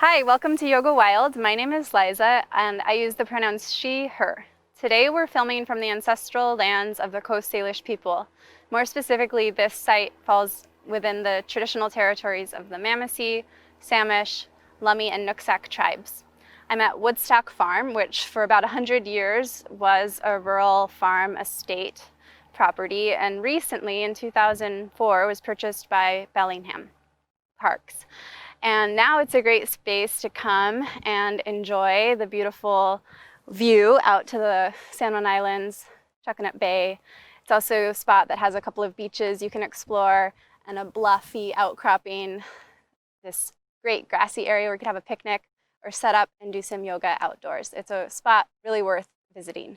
Hi, welcome to Yoga Wild. My name is Liza, and I use the pronouns she, her. Today we're filming from the ancestral lands of the Coast Salish people. More specifically, this site falls within the traditional territories of the Mamasi, Samish, Lummi, and Nooksack tribes. I'm at Woodstock Farm, which for about 100 years was a rural farm estate property, and recently in 2004 was purchased by Bellingham Parks. And now it's a great space to come and enjoy the beautiful view out to the San Juan Islands, Chuckanut Bay. It's also a spot that has a couple of beaches you can explore and a bluffy outcropping, this great grassy area where you could have a picnic or set up and do some yoga outdoors. It's a spot really worth visiting.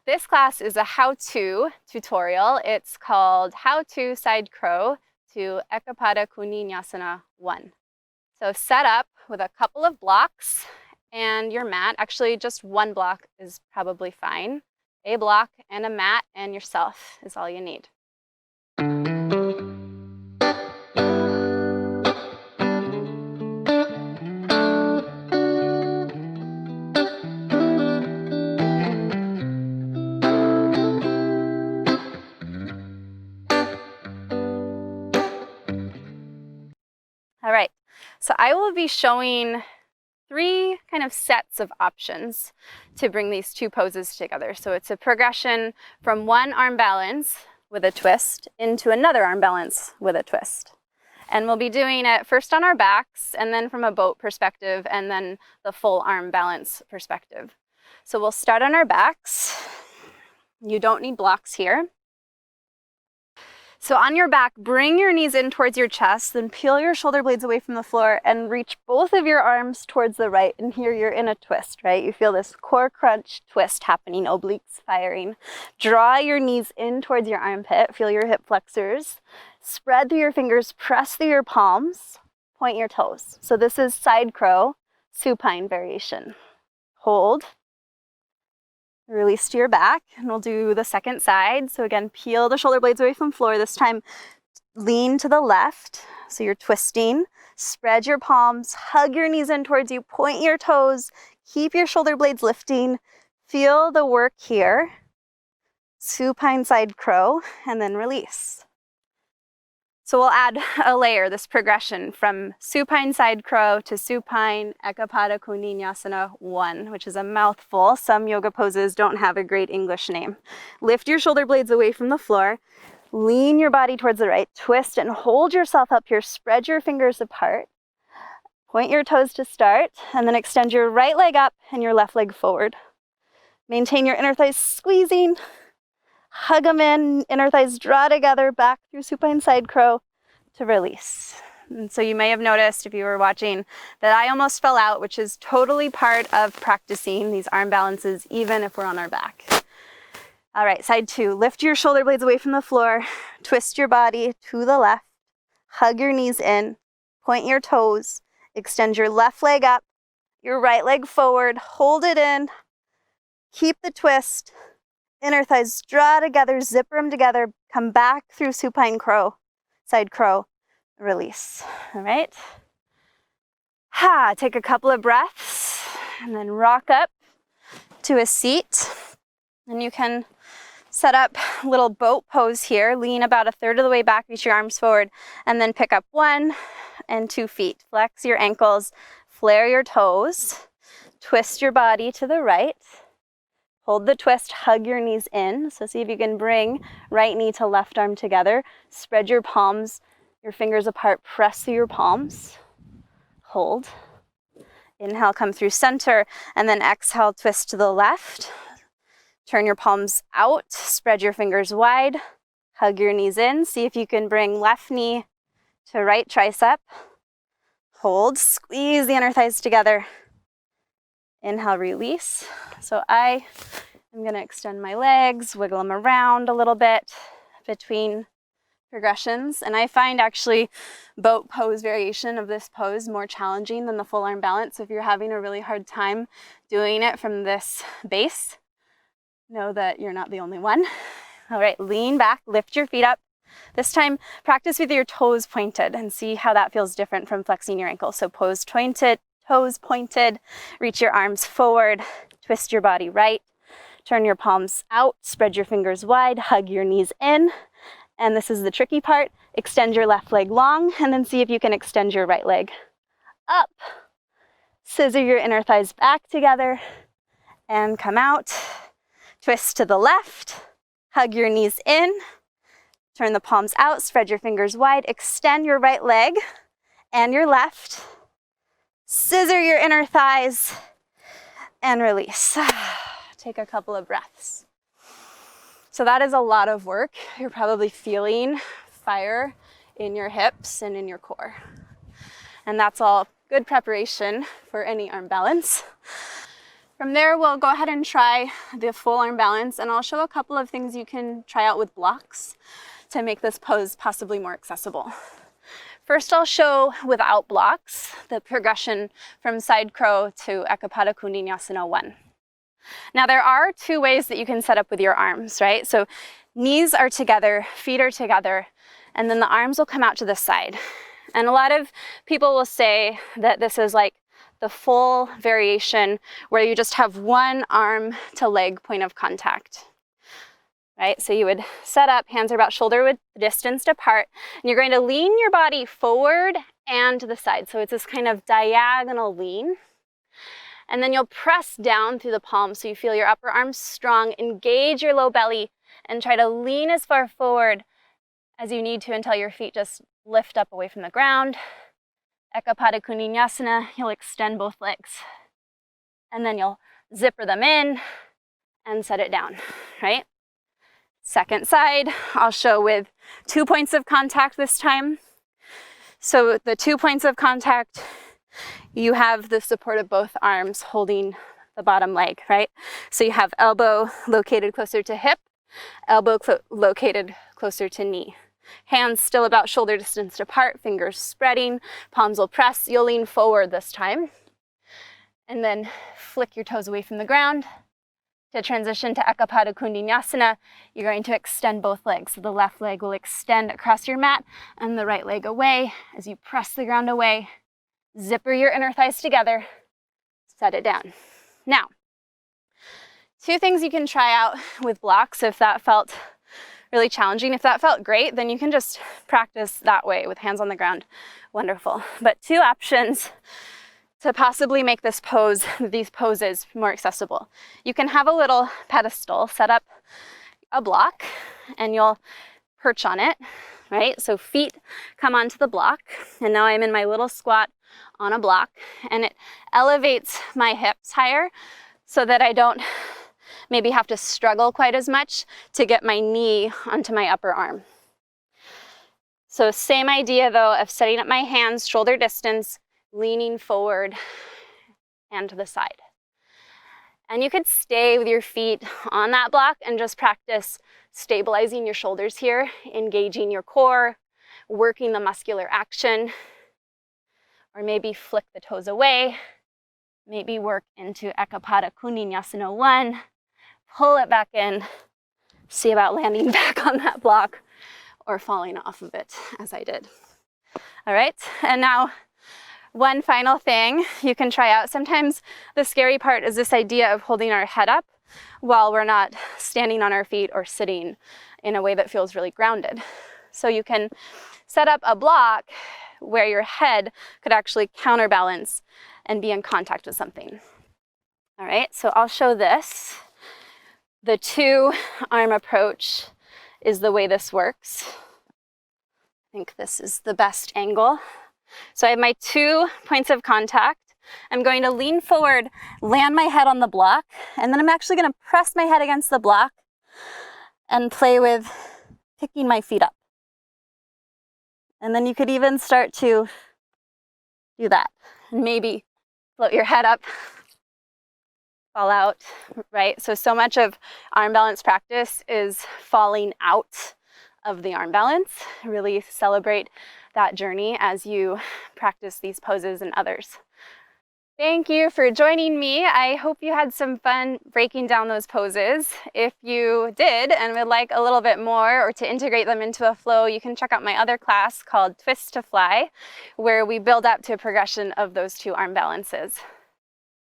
This class is a how-to tutorial. It's called How to Side Crow to Eka Pada Koundinyasana I. So set up with a couple of blocks and your mat. Actually, just one block is probably fine. A block and a mat and yourself is all you need. All right, so I will be showing three kind of sets of options to bring these two poses together. So it's a progression from one arm balance with a twist into another arm balance with a twist. And we'll be doing it first on our backs and then from a boat perspective and then the full arm balance perspective. So we'll start on our backs. You don't need blocks here. So on your back, bring your knees in towards your chest, then peel your shoulder blades away from the floor and reach both of your arms towards the right. And here you're in a twist, right? You feel this core crunch twist happening, obliques firing. Draw your knees in towards your armpit, feel your hip flexors. Spread through your fingers, press through your palms, point your toes. So this is side crow, supine variation. Hold. Release to your back, and we'll do the second side. So again, peel the shoulder blades away from the floor. This time, lean to the left. So you're twisting. Spread your palms, hug your knees in towards you, point your toes, keep your shoulder blades lifting. Feel the work here. Supine side crow, and then release. So we'll add a layer, this progression from supine side crow to supine Eka Pada Koundinyasana I, which is a mouthful. Some yoga poses don't have a great English name. Lift your shoulder blades away from the floor. Lean your body towards the right. Twist and hold yourself up here. Spread your fingers apart. Point your toes to start, and then extend your right leg up and your left leg forward. Maintain your inner thighs squeezing. Hug them in, inner thighs draw together, back through supine side crow to release. And so you may have noticed if you were watching that I almost fell out, which is totally part of practicing these arm balances, even if we're on our back. All right, side two, lift your shoulder blades away from the floor, twist your body to the left, hug your knees in, point your toes, extend your left leg up, your right leg forward, hold it in, keep the twist. Inner thighs draw together, zipper them together, come back through supine crow, side crow, release. All right. Take a couple of breaths and then rock up to a seat. And you can set up a little boat pose here. Lean about a third of the way back, reach your arms forward, and then pick up 1 and 2 feet. Flex your ankles, flare your toes, twist your body to the right. Hold the twist, hug your knees in. So see if you can bring right knee to left arm together. Spread your palms, your fingers apart, press through your palms. Hold. Inhale, come through center, and then exhale, twist to the left. Turn your palms out, spread your fingers wide, hug your knees in. See if you can bring left knee to right tricep. Hold, squeeze the inner thighs together. Inhale, release. So I am going to extend my legs, wiggle them around a little bit between progressions. And I find actually boat pose variation of this pose more challenging than the full arm balance. So if you're having a really hard time doing it from this base, know that you're not the only one. All right, lean back, lift your feet up. This time, practice with your toes pointed and see how that feels different from flexing your ankles. So toes toes pointed. Reach your arms forward, twist your body right, turn your palms out, spread your fingers wide, hug your knees in. And this is the tricky part. Extend your left leg long, and then see if you can extend your right leg up. Scissor your inner thighs back together, and come out. Twist to the left, hug your knees in, turn the palms out, spread your fingers wide, extend your right leg and your left. Scissor your inner thighs and release. Take a couple of breaths. So that is a lot of work. You're probably feeling fire in your hips and in your core. And that's all good preparation for any arm balance. From there, we'll go ahead and try the full arm balance, and I'll show a couple of things you can try out with blocks to make this pose possibly more accessible. First, I'll show without blocks the progression from side crow to Eka Pada Koundinyasana I. Now, there are two ways that you can set up with your arms, right? So knees are together, feet are together, and then the arms will come out to the side. And a lot of people will say that this is like the full variation where you just have one arm to leg point of contact, right? So you would set up, hands are about shoulder width distanced apart, and you're going to lean your body forward and to the side. So it's this kind of diagonal lean. And then you'll press down through the palms so you feel your upper arms strong, engage your low belly, and try to lean as far forward as you need to until your feet just lift up away from the ground. Eka Pada Koundinyasana, you'll extend both legs. And then you'll zipper them in and set it down, right? Second side, I'll show with 2 points of contact this time. So the 2 points of contact, you have the support of both arms holding the bottom leg, right? So you have elbow located closer to hip, elbow located closer to knee. Hands still about shoulder distance apart, fingers spreading, palms will press. You'll lean forward this time. And then flick your toes away from the ground. To transition to Eka Pada Koundinyasana, you're going to extend both legs. So the left leg will extend across your mat and the right leg away as you press the ground away. Zipper your inner thighs together, set it down. Now, two things you can try out with blocks if that felt really challenging. If that felt great, then you can just practice that way with hands on the ground. Wonderful. But two options to possibly make this pose, these poses more accessible. You can have a little pedestal, set up a block, and you'll perch on it, right? So feet come onto the block, and now I'm in my little squat on a block, and it elevates my hips higher so that I don't maybe have to struggle quite as much to get my knee onto my upper arm. So same idea though of setting up my hands shoulder distance, leaning forward and to the side. And you could stay with your feet on that block and just practice stabilizing your shoulders here, engaging your core, working the muscular action, or maybe flick the toes away, maybe work into Eka Pada Koundinyasana I, pull it back in, see about landing back on that block or falling off of it as I did. All right, and now one final thing you can try out. Sometimes the scary part is this idea of holding our head up while we're not standing on our feet or sitting in a way that feels really grounded. So you can set up a block where your head could actually counterbalance and be in contact with something. All right, so I'll show this. The two arm approach is the way this works. I think this is the best angle. So I have my 2 points of contact. I'm going to lean forward, land my head on the block, and then I'm actually going to press my head against the block and play with picking my feet up. And then you could even start to do that. Maybe float your head up, fall out, right? So much of arm balance practice is falling out of the arm balance. Really celebrate that journey as you practice these poses and others. Thank you for joining me. I hope you had some fun breaking down those poses. If you did and would like a little bit more or to integrate them into a flow, you can check out my other class called Twist to Fly, where we build up to a progression of those two arm balances.